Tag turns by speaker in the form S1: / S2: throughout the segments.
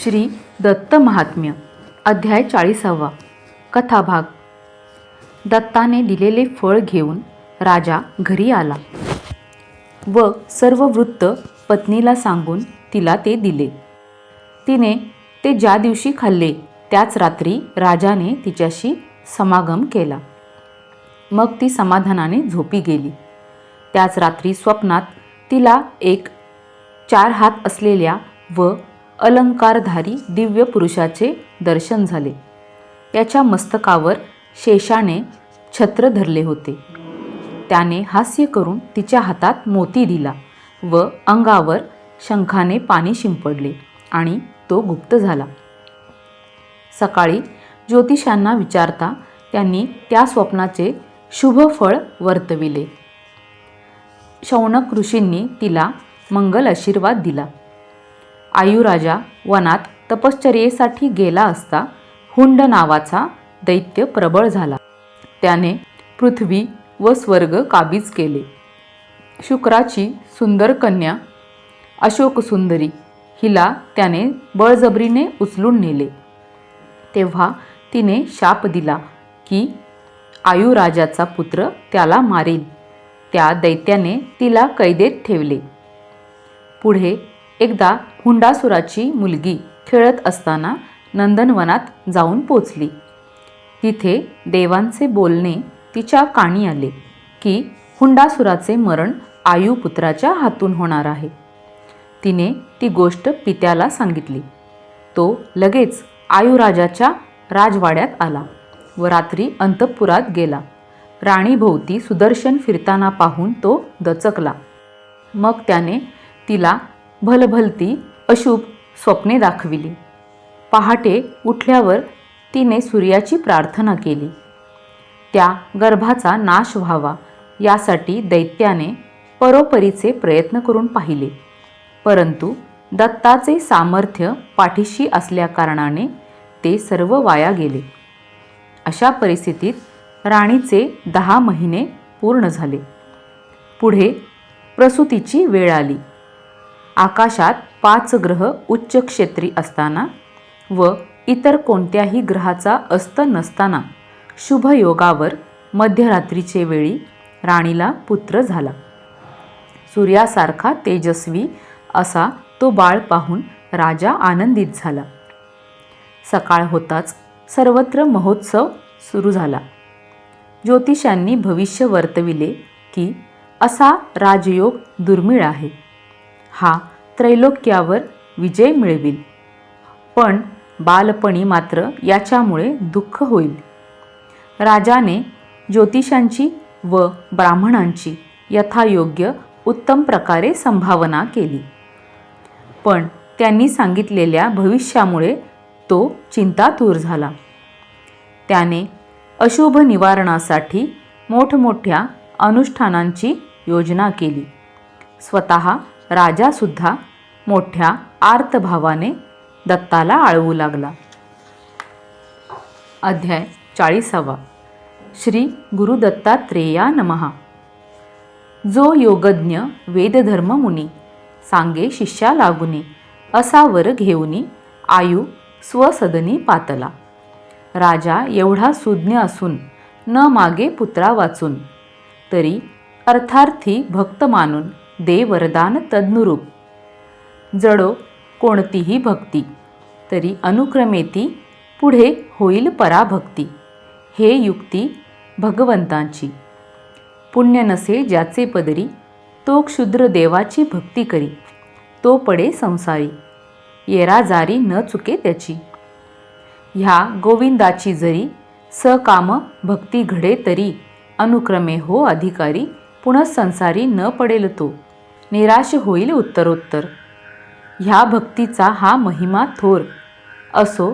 S1: श्री दत्त महात्म्य अध्याय 40. कथाभाग. दत्ताने दिलेले फळ घेऊन राजा घरी आला व सर्व वृत्त पत्नीला सांगून तिला ते दिले. तिने ते ज्या दिवशी खाल्ले त्याच रात्री राजाने तिच्याशी समागम केला. मग ती समाधानाने झोपी गेली. त्याच रात्री स्वप्नात तिला एक 4 हात असलेल्या व अलंकारधारी दिव्य पुरुषाचे दर्शन झाले. त्याच्या मस्तकावर शेषाने छत्र धरले होते. त्याने हास्य करून तिच्या हातात मोती दिला व अंगावर शंखाने पाणी शिंपडले आणि तो गुप्त झाला. सकाळी ज्योतिषांना विचारता त्यांनी त्या स्वप्नाचे शुभ फळ वर्तविले. शौनक ऋषींनी तिला मंगल आशीर्वाद दिला. आयुराजा वनात तपश्चर्येसाठी गेला असता हुंड नावाचा दैत्य प्रबळ झाला. त्याने पृथ्वी व स्वर्ग काबीज केले. शुक्राची सुंदर कन्या अशोकसुंदरी हिला त्याने बळजबरीने उचलून नेले. तेव्हा तिने शाप दिला की आयुराजाचा पुत्र त्याला मारेल. त्या दैत्याने तिला कैदेत ठेवले. पुढे एकदा हुंडासुराची मुलगी खेळत असताना नंदनवनात जाऊन पोचली. तिथे देवांचे बोलणे तिच्या कानी आले की हुंडासुराचे मरण आयुपुत्राच्या हातून होणार आहे. तिने ती गोष्ट पित्याला सांगितली. तो लगेच आयुराजाच्या राजवाड्यात आला व रात्री अंतःपुरात गेला. राणीभोवती सुदर्शन फिरताना पाहून तो दचकला. मग त्याने तिला भलभलती अशुभ स्वप्ने दाखविली. पहाटे उठल्यावर तिने सूर्याची प्रार्थना केली. त्या गर्भाचा नाश व्हावा यासाठी दैत्याने परोपरीचे प्रयत्न करून पाहिले, परंतु दत्ताचे सामर्थ्य पाठीशी असल्याकारणाने ते सर्व वाया गेले. अशा परिस्थितीत राणीचे 10 महिने पूर्ण झाले. पुढे प्रसूतीची वेळ आली. आकाशात 5 ग्रह उच्च क्षेत्री असताना व इतर कोणत्याही ग्रहाचा अस्त नसताना शुभयोगावर मध्यरात्रीचे वेळी राणीला पुत्र झाला. सूर्यासारखा तेजस्वी असा तो बाळ पाहून राजा आनंदित झाला. सकाळ होताच सर्वत्र महोत्सव सुरू झाला. ज्योतिषांनी भविष्य वर्तविले की असा राजयोग दुर्मिळ आहे. हा त्रैलोक्यावर विजय मिळविल, पण बालपणी मात्र याच्यामुळे दुःख होईल. राजाने ज्योतिषांची व ब्राह्मणांची यथायोग्य उत्तम प्रकारे संभावना केली, पण त्यांनी सांगितलेल्या भविष्यामुळे तो चिंतातूर झाला. त्याने अशुभ निवारणासाठी मोठमोठ्या अनुष्ठानांची योजना केली. स्वतः राजासुद्धा मोठ्या आर्तभावाने दत्ताला आळवू लागला. अध्याय 40. श्री गुरुदत्तात्रेया नमः. जो योगज्ञ वेदधर्म मुनी सांगे शिष्या लागुनी, असा वर घेऊनी आयु स्वसदनी पातला. राजा एवढा सुज्ञ असून न मागे पुत्रा वाचून, तरी अर्थार्थी भक्त मानून दे वरदान तद्नुरूप. जडो कोणतीही भक्ती, तरी अनुक्रमेती पुढे होईल पराभक्ती. हे युक्ती भगवंतांची. पुण्य नसे ज्याचे पदरी, तो क्षुद्र देवाची भक्ती करी. तो पडे संसारी, येराजारी न चुके त्याची. ह्या गोविंदाची जरी सकाम भक्ती घडे तरी, अनुक्रमे हो अधिकारी. पुनः संसारी न पडेल तो, निराश होईल उत्तरोत्तर. ह्या भक्तीचा हा महिमा थोर, असो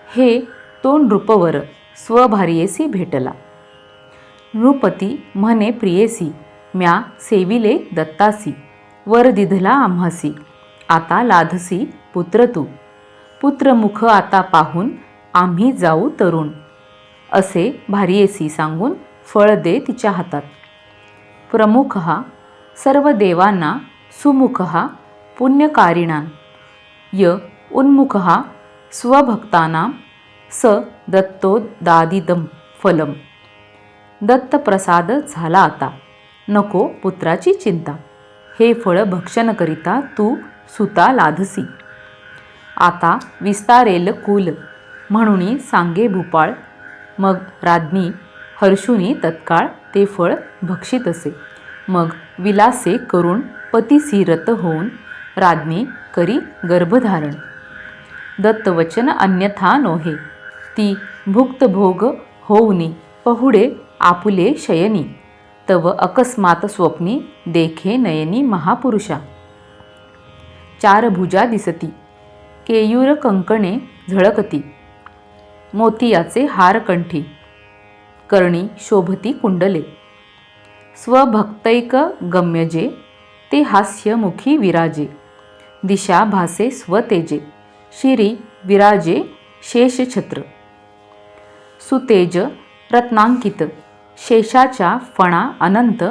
S1: हे तो नृपवर स्वभार्येसी भेटला. नृपती म्हणे प्रियेसी, म्या सेविले दत्तासी. वर दिधला आम्हासी, आता लाधसी पुत्र तू. पुत्रमुख आता पाहून आम्ही जाऊ तरुण. असे भार्येसी सांगून फळ दे तिच्या हातात. प्रमुख सर्व देवांना सुमुख पुण्यकारिणां. य उन्मुख स्वभक्तानां स दत्तोदादिदं फलम. दत्तप्रसाद झाला आता, नको पुत्राची चिंता. हे फळ भक्षण करिता तू सुता लाधसी. आता विस्तारेल कुल म्हणून सांगे भूपाळ. मग राज्ञी हर्षुनी तत्काळ ते फळ भक्षित असे. मग विलासे करून पतिसीरत होऊन राज्ञी करी गर्भधारण. दत्तवचन अन्यथा नोहे, ती भुक्तभोग होऊनी पहुडे आपुले शयनी. तव अकस्मात स्वप्नी देखे नयनी महापुरुषा. चार भुजा दिसती, केयूर कंकणे झळकती. मोतियाचे हार कंठी, कर्णी शोभती कुंडले. स्वभक्तैक गम्यजे, ते हास्यमुखी विराजे. दिशा भासे स्वतेजे, शिरी विराजे शेषछत्र. सुतेज रत्नांकित, शेषाच्या फणा अनंत.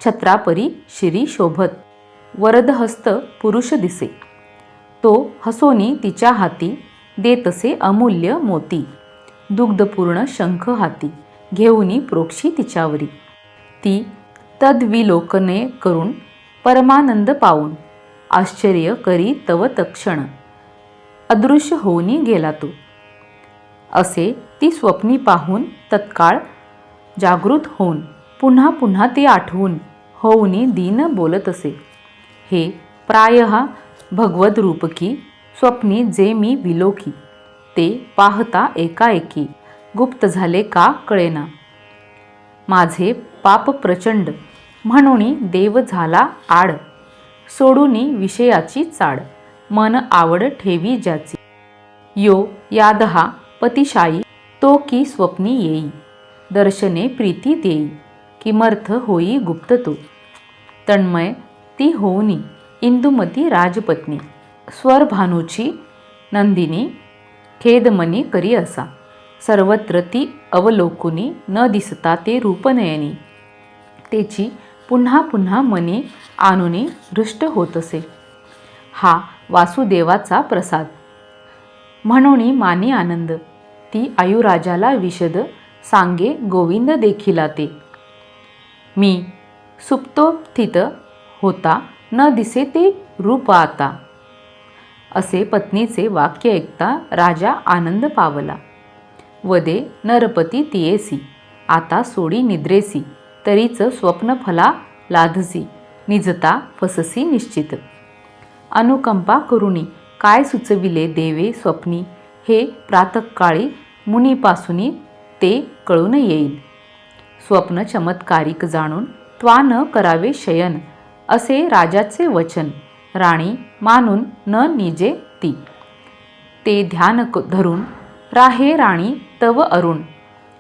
S1: छत्रापरी शिरी शोभत, वरदहस्त पुरुष दिसे. तो हसोनी तिच्या हाती, देतसे अमूल्य मोती. दुग्धपूर्ण शंख हाती, घेऊनी प्रोक्षी तिच्यावरी. ती तद्विलोकने करून परमानंद पावून. आश्चर्य करी तव तक्षण, अदृश्य होऊनी गेला तो. असे ती स्वप्नी पाहून तत्काळ जागृत होऊन पुन्हा पुन्हा ते आठवून होऊनी दीन बोलत असे. हे प्रायः भगवद रूपकी, स्वप्नी जे मी विलोकी. ते पाहता एकाएकी, गुप्त झाले का कळेना. माझे पाप प्रचंड, म्हणून देव झाला आड. सोडूनी विषयाची चाड, मन आवड ठेवी ज्याची. यो यादहा पतिशायी, तो की स्वप्नी येई. दर्शने प्रीती देई, किमर्थ होई गुप्त तो. तन्मय ती होऊनी, इंदुमती राजपत्नी. स्वरभानूची नंदिनी, खेदमनी करी असा. सर्वत्र ती अवलोकुनी, न दिसता ते रूपनयनी. तेची पुन्हा पुन्हा मनी आणुनी हृष्ट होत असे. हा वासुदेवाचा प्रसाद, म्हणून माने आनंद. ती आयुराजाला विशद, सांगे गोविंद देखिला ते. मी सुप्तोत्थित होता, न दिसे ते रूप आता. असे पत्नीचे वाक्य ऐकता राजा आनंद पावला. वदे नरपती तियेसी, आता सोडी निद्रेसी. तरीच स्वप्न फला लाधसी, निजता फससी निश्चित. अनुकंपा करुणी, काय सुचविले देवे स्वप्नी. हे प्रातःकाळी मुनीपासूनी ते कळून येईल. स्वप्न चमत्कारिक जाणून त्वा न करावे शयन. असे राजाचे वचन, राणी मानून न निजे ती. ते ध्यान धरून राहे राणी तव अरुण.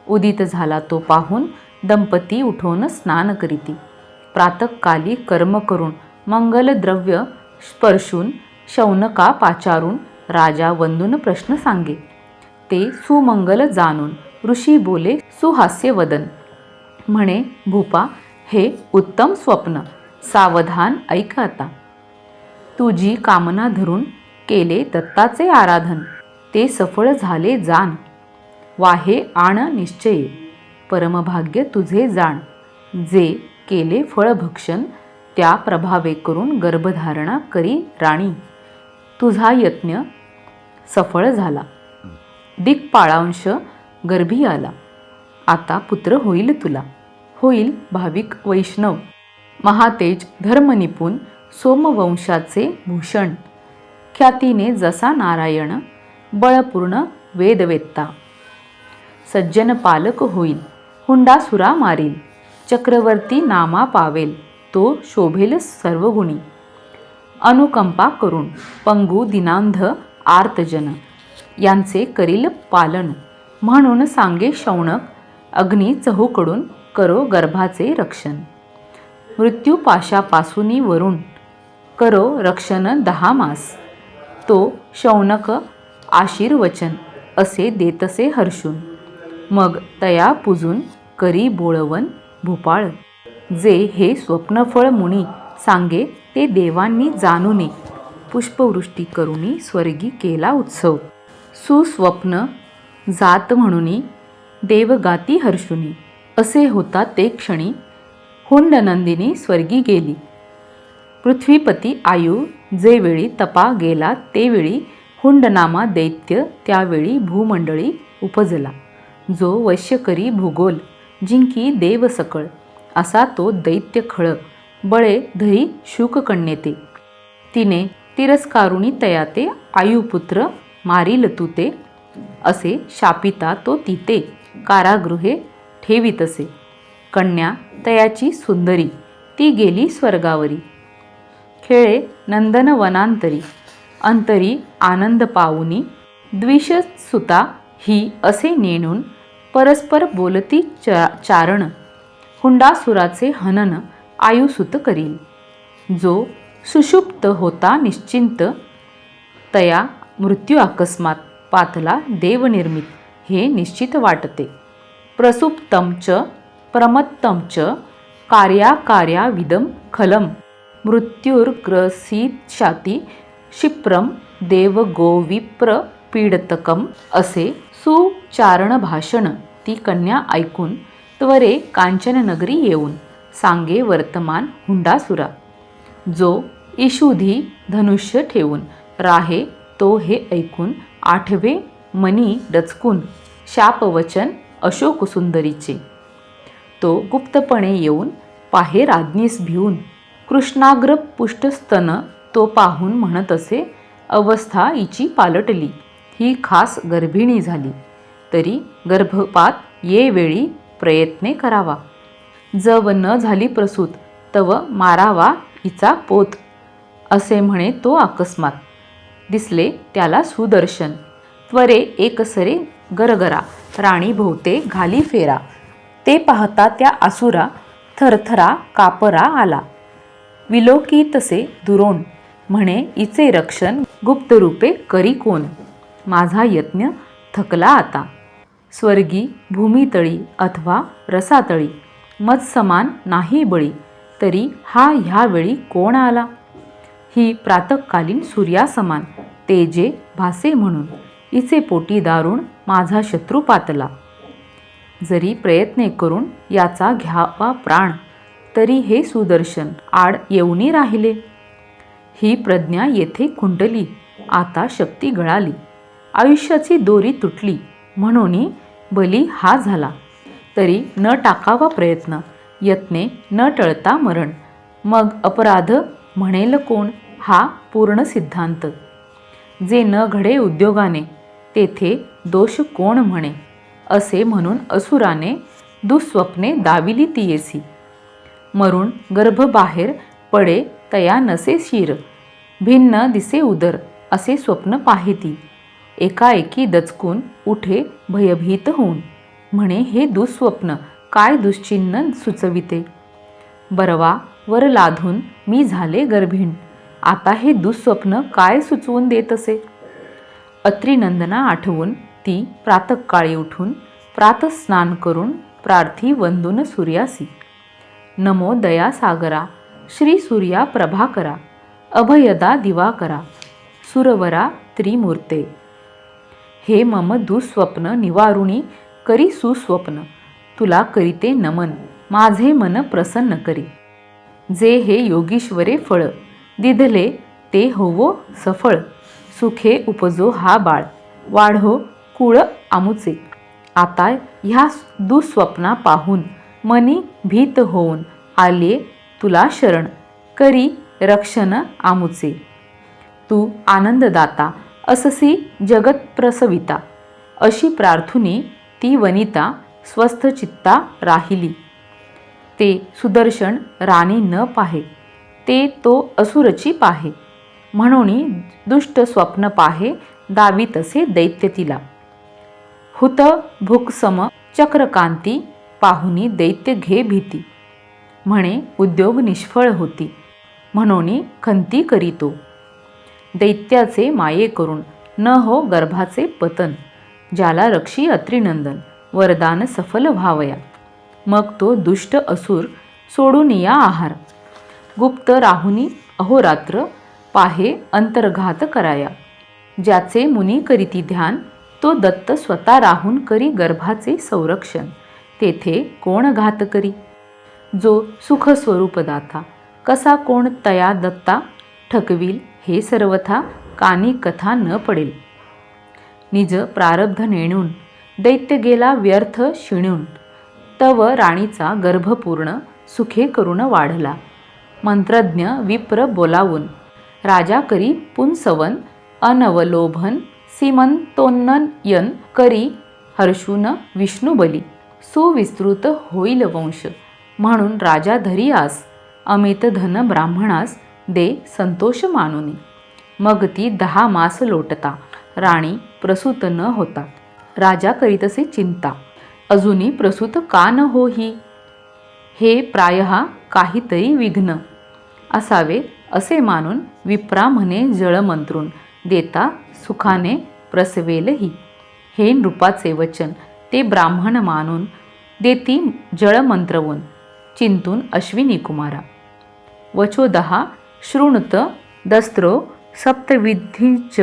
S1: उदित झाला तो पाहून, दंपती उठून स्नान करीती. प्रातःकाली कर्म करून, मंगलद्रव्य स्पर्शून, शौनका पाचारून, राजा वंदून प्रश्न सांगे. ते सुमंगल जाणून ऋषी बोले सुहास्यवदन. म्हणे भूपा, हे उत्तम स्वप्न, सावधान ऐक आता. तुझी कामना धरून केले दत्ताचे आराधन. ते सफळ झाले जाण, वाहे आण निश्चये. परमभाग्य तुझे जाण, जे केले फळभक्षण. त्या प्रभावे करून गर्भधारणा करी राणी. तुझा यत्न सफळ झाला, दिक्पाळांश गर्भी आला. आता पुत्र होईल तुला, होईल भाविक वैष्णव. महातेज धर्मनिपुण, सोमवंशाचे भूषण. ख्यातीने जसा नारायण, बळपूर्ण वेदवेत्ता. सज्जन पालक होईल, हुंडासुरा मारील. चक्रवर्ती नामा पावेल, तो शोभेल सर्वगुणी. अनुकंपा करून पंगू दिनांध आर्तजन, यांचे करील पालन. म्हणून सांगे शौनक, अग्नी चहूकडून करो गर्भाचे रक्षण. मृत्यूपाशापासूनी वरून करो रक्षण 10 मास. तो शौनक आशीर्वचन, असे देतसे हर्षून. मग तया पूजून करी बोळवण भूपाळ. जे हे स्वप्नफळ मुनी सांगे, ते देवांनी जाणूनी. पुष्पवृष्टी करुनी स्वर्गी केला उत्सव. सुस्वप्न जात म्हणूनी देवगाती हर्षुनी. असे होता ते क्षणी हुंडनंदिनी स्वर्गी गेली. पृथ्वीपती आयु जेवेळी तपा गेला तेवेळी हुंडनामा दैत्य त्यावेळी भूमंडळी उपजला. जो वश्यकरी भूगोल जिंकी देव सकळ असा तो दैत्य खळ बळे धरी शुककन्येते. तिने तिरस्कारुणी तयाते आयुपुत्र मारील तू ते. असे शापिता तो तिते कारागृहे ठेवीतसे. कन्या तयाची सुंदरी ती गेली स्वर्गावरी. खेळे नंदनवनांतरी अंतरी आनंद पाऊनी. द्विषसुता ही असे नेणून परस्पर बोलती चारण. हुंडासुराचे हनन आयुसुत करील. जो सुषुप्त होता निश्चिंत तया मृत्यू अकस्मात पातला देवनिर्मित हे निश्चित वाटते. प्रसुप्तं च प्रमत्तं च कार्याकार्याविदं खलं मृत्युर्ग्रसिष्याति क्षिप्रं देवगोविप्रपीडतकम्. असे सुचारण भाषण ती कन्या ऐकून त्वरे कांचननगरी येऊन सांगे वर्तमान हुंडासुरा. जो ईशुधी धनुष्य ठेवून राहे तो हे ऐकून आठवे मनी डचकून शापवचन अशोकसुंदरीचे. तो गुप्तपणे येऊन पाहे राज्ञीस भिवून. कृष्णाग्र पुष्टस्तन तो पाहून म्हणत असे अवस्था हिची पालटली. ही खास गर्भिणी झाली तरी गर्भपात ये वेळी प्रयत्ने करावा. जव न झाली प्रसूत तव मारावा हिचा पोत. असे म्हणे तो अकस्मात दिसले त्याला सुदर्शन. त्वरे एकसरे गरगरा राणी भोवते घाली फेरा. ते पाहता त्या आसुरा थरथरा कापरा आला. विलोकी तसे दुरोण म्हणे इचे रक्षण गुप्तरूपे करी कोण. माझा यत्न थकला आता. स्वर्गी भूमितळी अथवा रसातळी मत्समान नाही बळी तरी हा ह्यावेळी कोण आला. ही प्रातःकालीन सूर्यासमान तेजे भासे म्हणून इचे पोटी दारुण माझा शत्रू पातला. जरी प्रयत्ने करून याचा घ्यावा प्राण तरी हे सुदर्शन आड येऊनी राहिले. ही प्रज्ञा येथे खुंटली आता शक्ती गळाली. आयुष्याची दोरी तुटली म्हणून बली हा झाला. तरी न टाकावा प्रयत्न यत्ने न टळता मरण. मग अपराध म्हणेल कोण हा पूर्ण सिद्धांत. जे न घडे उद्योगाने तेथे दोष कोण म्हणे. असे म्हणून असुराने दुःस्वप्ने दाविली तियेसी. मरून गर्भ बाहेर पडे तया नसे शिर. भिन्न दिसे उदर असे स्वप्न पाहेती. एकाएकी दचकून उठे भयभीत होऊन. म्हणे हे दुःस्वप्न काय दुश्चिन्ह सुचविते. बरवा वर लाधून मी झाले गर्भिण. आता हे दुःस्वप्न काय सुचवून देत असे. अत्रिनंदना आठवून ती प्रातःकाळी उठून प्रातस्नान करून प्रार्थी वंदून सूर्यासी. नमो दयासागरा श्री सूर्या प्रभाकरा अभयदा दिवाकरा सुरवरा त्रिमूर्ते. हे मम दुःस्वप्न निवारुणी करी सुस्वप्न. तुला करीते नमन माझे मन प्रसन्न करी. जे हे योगीश्वरे फळ दिधले ते होवो सफळ. सुखे उपजो हा बाळ वाढो कुळ आमुचे. आता ह्या दुःस्वप्ना पाहून मनी भीत होऊन आले तुला शरण करी रक्षण आमुचे. तू आनंददाता अससी जगत प्रसविता. अशी प्रार्थुनी ती वनिता स्वस्थचित्ता राहिली. ते सुदर्शन राणी न पाहे ते तो असुरची पाहे. म्हणून दुष्ट स्वप्न पाहे दावीतसे दैत्य तिला. हुत भुक्सम चक्रकांती पाहुनी दैत्य घे भीती. म्हणे उद्योग निष्फळ होती म्हणून खंती करीतो. दैत्याचे माये करून न हो गर्भाचे पतन. ज्याला रक्षी अत्रिनंदन वरदान सफल व्हावया. मग तो दुष्ट असुर सोडून या आहार. गुप्त राहुनी अहोरात्र पाहे अंतर्घात कराया. ज्याचे मुनी करीती ध्यान, तो दत्त स्वतः राहून करी गर्भाचे संरक्षण. तेथे कोण घात करी, जो सुख स्वरूप दाता. कसा कोण तया दत्ता ठकविल, हे सर्वथा कानी कथा न पडेल. निज प्रारब्ध नेणून दैत्य गेला व्यर्थ शिणून. तव राणीचा गर्भपूर्ण सुखे करून वाढला. मंत्रज्ञ विप्र बोलावून, राजा करी पुंसवन. अनवलोभन सीमंतोन्नयन करी हर्षून विष्णुबली. सुविस्तृत होईल वंश, म्हणून राजा धरी आस. अमित धन ब्राह्मणास दे संतोष मानुनी. मग ती 10 मास लोटता, राणी प्रसूत न होता. राजा करीतसे चिंता, अजूनी प्रसूत का न होही. हे प्रायः काहीतरी विघ्न असावे, असे मानून विप्रा म्हणे जळ मंत्रून. देता सुखाने प्रसवेलही. हे नृपाचे वचन ते ब्राह्मण मानून, देती जळ मंत्रवून. चिंतून अश्विनी कुमारा. वचो 10 शृणुत दस्त्रो सप्तविधीच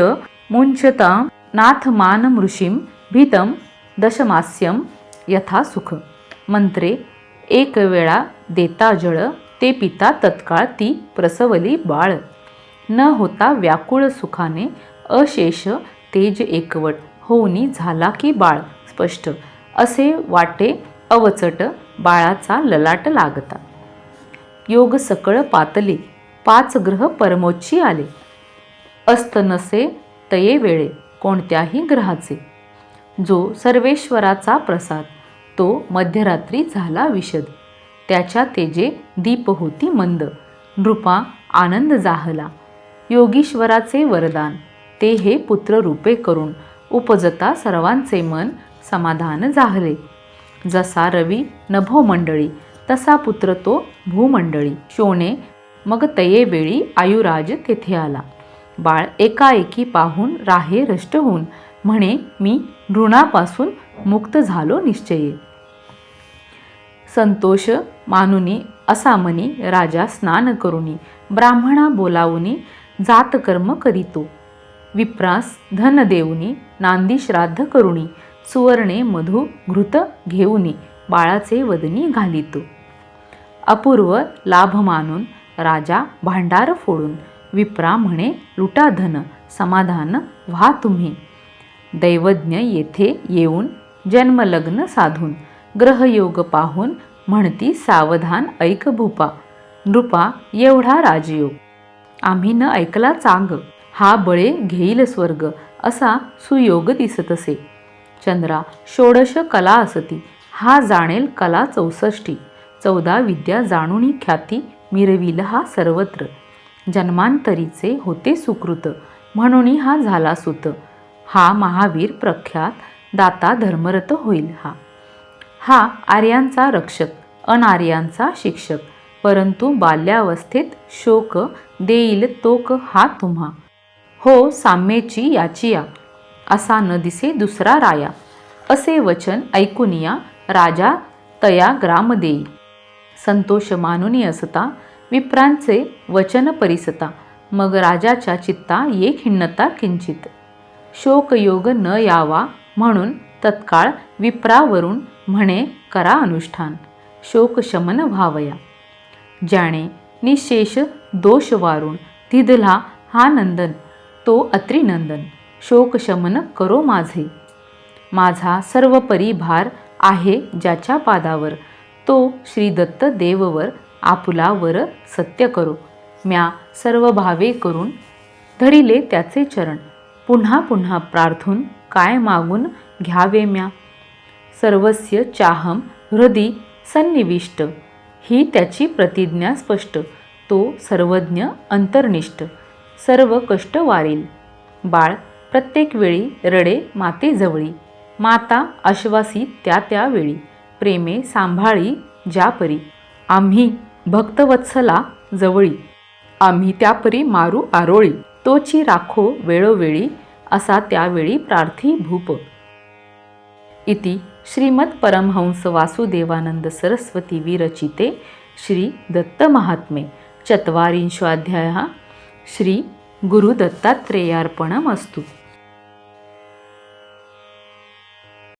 S1: मुंचता. नाथ मान मृषीम भीतम दशमास्यम यथा सुख. मंत्रे 1 वेळा देता जळ, ते पिता तत्काळ ती प्रसवली बाळ. न होता व्याकुळ सुखाने, अशेष तेज एकवट. होऊनी झाला की बाळ स्पष्ट, असे वाटे अवचट. बाळाचा ललाट लागता. योग सकळ पातले, 5 ग्रह परमोच्ची आले. अस्त नसे तये वेळे, कोणत्याही ग्रहाचे. जो सर्वेश्वराचा प्रसाद, तो मध्यरात्री झाला विशद. त्याच्या तेजे दीप होती मंद. नृपा आनंद जाहला. योगीश्वराचे वरदान, ते हे पुत्र रूपे करून. उपजता सर्वांचे मन समाधान जाहले. जसा रवी नभोमंडळी, तसा पुत्र तो भूमंडळी. शोणे मग तये वेळी आयुराज तेथे आला. बाळ एकाएकी पाहून राहे रष्ट होऊन. म्हणे मी ऋणापासून मुक्त झालो निश्चये. संतोष मानुनी असा मनी, राजा स्नान करुनी. ब्राह्मणा बोलावुनी जातकर्म करीतो. विप्रास धन देऊनी, नांदी श्राद्ध करुणी. सुवर्णे मधु घृत घेऊनी, बाळाचे वदनी घालितो. अपूर्व लाभ मानून राजा भांडार फोडून. विप्रा म्हणे लुटा धन, समाधान व्हा तुम्ही. दैवज्ञ येथे येऊन जन्मलग्न साधून. ग्रहयोग पाहून म्हणती सावधान ऐक भूपा. नृपा एवढा राजयोग आम्ही न ऐकला चांग. हा बळे घेईल स्वर्ग, असा सुयोग दिसतसे. चंद्रा 16 कला असती, हा जाणेल कला 64. 14 विद्या जाणूनी ख्याती, मिरविल हा सर्वत्र. जन्मांतरीचे होते सुकृत, म्हणून हा झाला सुत. हा महावीर प्रख्यात, दाता धर्मरत होईल हा. हा आर्यांचा रक्षक, अनार्यांचा शिक्षक. परंतु बाल्यावस्थेत शोक देईल तोक हा तुम्हा. हो साम्येची याचिया, असा न दिसे दुसरा राया. असे वचन ऐकुनिया राजा तया ग्राम देई. संतोष मानुनी असता विप्रांचे वचन परिसता. मग राजाच्या चित्ता ये खिन्नता किंचित. शोकयोग न यावा म्हणून तत्काळ विप्रावरून म्हणे करा अनुष्ठान. शोकशमन व्हावया. ज्याने निशेष दोष वारून धिदला हा नंदन, तो अत्रिनंदन. शोकशमन करो माझे. माझा सर्व परिभार आहे ज्याच्या पादावर. तो श्री दत्त देववर आपुला वर सत्य करो. म्या सर्व भावे करून धरिले त्याचे चरण. पुन्हा पुन्हा प्रार्थून काय मागून घ्यावे म्या. सर्वस्य चाहम हृदि सन्निविष्ट, ही त्याची प्रतिज्ञा स्पष्ट. तो सर्वज्ञ अंतर्निष्ठ, सर्व कष्ट वारील. बाळ प्रत्येक वेळी रडे मातेजवळी. माता आश्वासी त्या त्या वेळी. प्रेमे सांभाळी ज्यापरी. आम्ही भक्तवत्सला जवळी. आम्ही त्यापरी मारू आरोळी. तोची राखो वेळोवेळी, असा त्यावेळी प्रार्थी भूप. इति श्रीमद परमहंस वासुदेवानंद सरस्वती विरचिते श्री दत्त महात्मे ४४ अध्यायः. श्री गुरुदत्तात्रेयार्पणमस्तु.